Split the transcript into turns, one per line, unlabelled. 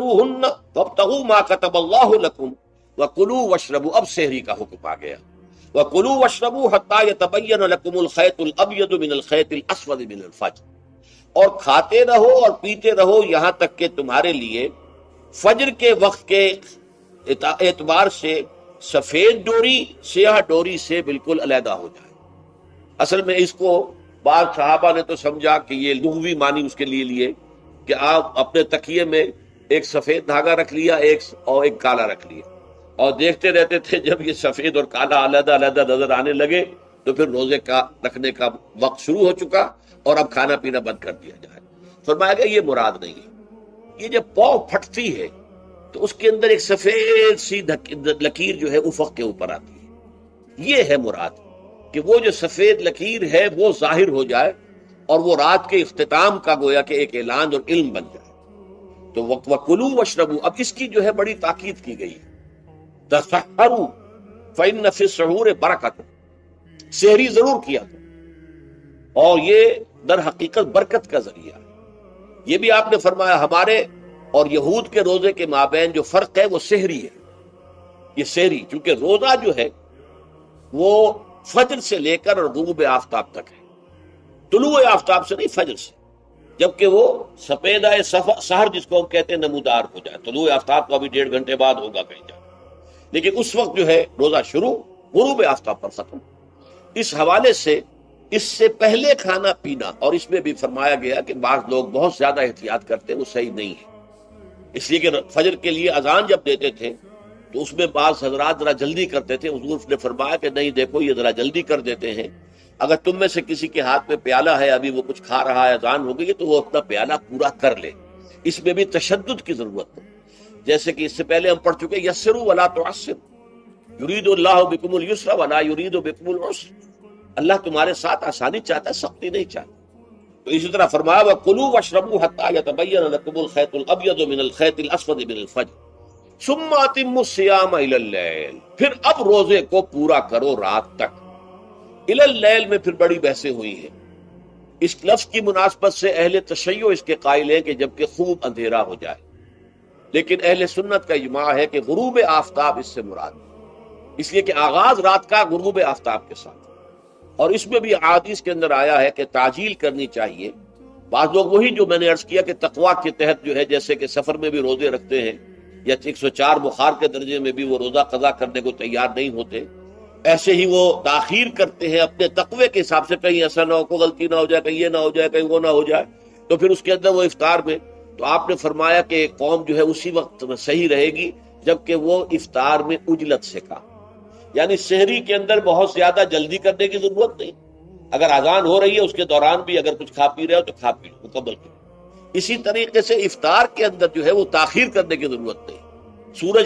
فَاعْتَزِلُوهُنَّ وَابْتَغُوا مَا كَتَبَ اللَّهُ لَكُمْ وَكُلُوا وَاشْرَبُوا. اب سحری کا حکم آ گیا. وَكُلُوا وَاشْرَبُوا حَتَّى يَتَبَيَّنَ لَكُمُ الْخَيْطُ الْأَبْيَضُ مِنَ الْخَيْطِ الْأَسْوَدِ مِنَ الْفَجْرِ. اور کھاتے رہو اور پیتے رہو یہاں تک کہ تمہارے لیے فجر کے وقت کے اعتبار سے سفید ڈوری سیاہ ڈوری سے بالکل علیحدہ ہو جائے. اصل میں اس کو بعض صحابہ نے تو سمجھا کہ یہ لغوی معنی اس کے لیے لیے کہ آپ اپنے تکیے میں ایک سفید دھاگا رکھ لیا اور ایک کالا رکھ لیا اور دیکھتے رہتے تھے. جب یہ سفید اور کالا علیحدہ علیحدہ نظر آنے لگے تو پھر روزے کا رکھنے کا وقت شروع ہو چکا اور اب کھانا پینا بند کر دیا جائے. فرمایا گیا یہ مراد نہیں ہے. یہ جب پاؤ پھٹتی ہے تو اس کے اندر ایک سفید سی لکیر جو ہے افق کے اوپر آتی ہے. یہ ہے مراد کہ وہ جو سفید لکیر ہے وہ ظاہر ہو جائے اور وہ رات کے اختتام کا گویا کہ ایک اعلان اور علم بن جائے. تو وَكُلُوا وَاشْرَبُوا اب اس کی جو ہے بڑی تاکید کی گئی. تَسَحَّرُوا فَإِنَّ فِي السَّحُورِ بَرَكَةً. سحری ضرور کیا تھا اور یہ در حقیقت برکت کا ذریعہ. یہ بھی آپ نے فرمایا ہمارے اور یہود کے روزے کے مابین جو فرق ہے وہ سحری ہے. یہ سحری چونکہ روزہ جو ہے وہ فجر سے لے کر اور غروب آفتاب تک ہے. طلوع آفتاب سے نہیں، فجر سے، جبکہ وہ سفیدہ سحر جس کو ہم کہتے ہیں نمودار ہو جائے. طلوع آفتاب کو ابھی 1.5 گھنٹے بعد ہوگا کہیں جا، لیکن اس وقت جو ہے روزہ شروع، غروب آفتاب پر ختم. اس حوالے سے اس سے پہلے کھانا پینا، اور اس میں بھی فرمایا گیا کہ بعض لوگ بہت زیادہ احتیاط کرتے ہیں، وہ صحیح نہیں ہے. اس لیے کہ فجر کے لیے اذان جب دیتے تھے تو اس میں بعض حضرات ذرا جلدی کرتے تھے. حضور نے فرمایا کہ نہیں دیکھو یہ ذرا جلدی کر دیتے ہیں. اگر تم میں سے کسی کے ہاتھ میں پیالہ ہے، ابھی وہ کچھ کھا رہا ہے، اذان ہو گئی ہے، تو وہ اپنا پیالہ پورا کر لے. اس میں بھی تشدد کی ضرورت ہے. جیسے کہ اس سے پہلے ہم پڑھ چکے یسروا ولا تعسروا یرید اللہ بکم اليسر ولا یرید بکم العسر. اللہ تمہارے ساتھ آسانی چاہتا ہے، سختی نہیں چاہتا. تو اسی طرح فرمایا وَكُلُوا وَاشْرَبُوا حَتَّى يَتَبَيَّنَ لَكُمُ الْخَيْطُ الْأَبْيَضُ مِنَ الْخَيْطِ الْأَسْوَدِ مِنَ الْفَجْرِ ثُمَّ أَتِمُّوا الصِّيَامَ إِلَى اللَّيْلِ. پھر اب روزے کو پورا کرو رات تک. إِلَى اللَّيْلِ میں پھر بڑی بحثیں ہوئی ہیں. اس لفظ کی مناسبت سے اہل تشیع اس کے قائل ہیں کہ جبکہ خوب اندھیرا ہو جائے، لیکن اہل سنت کا اجماع ہے کہ غروب آفتاب اس سے مراد ہے. اس لیے کہ آغاز رات کا غروب آفتاب کے ساتھ. اور اس میں بھی احادیث کے اندر آیا ہے کہ تعجیل کرنی چاہیے. بعض لوگ وہی جو میں نے عرض کیا کہ تقویٰ کے تحت جو ہے جیسے کہ سفر میں بھی روزے رکھتے ہیں یا 104 بخار کے درجے میں بھی وہ روزہ قضا کرنے کو تیار نہیں ہوتے، ایسے ہی وہ تاخیر کرتے ہیں اپنے تقوی کے حساب سے. کہیں ایسا نہ ہو، کوئی غلطی نہ ہو جائے، کہیں یہ نہ ہو جائے، کہیں وہ نہ ہو جائے، تو پھر اس کے اندر وہ افطار میں. تو آپ نے فرمایا کہ قوم جو ہے اسی وقت میں صحیح رہے گی جبکہ وہ افطار میں عجلت سے کھا. یعنی سحری کے اندر بہت زیادہ جلدی کرنے کی ضرورت نہیں. اگر اذان ہو رہی ہے اس کے دوران بھی اگر کچھ کھا پی رہے ہو تو کھا پی لو، مکمل کرو. اسی طریقے سے افطار کے اندر جو ہے وہ تاخیر کرنے کی ضرورت نہیں. سورج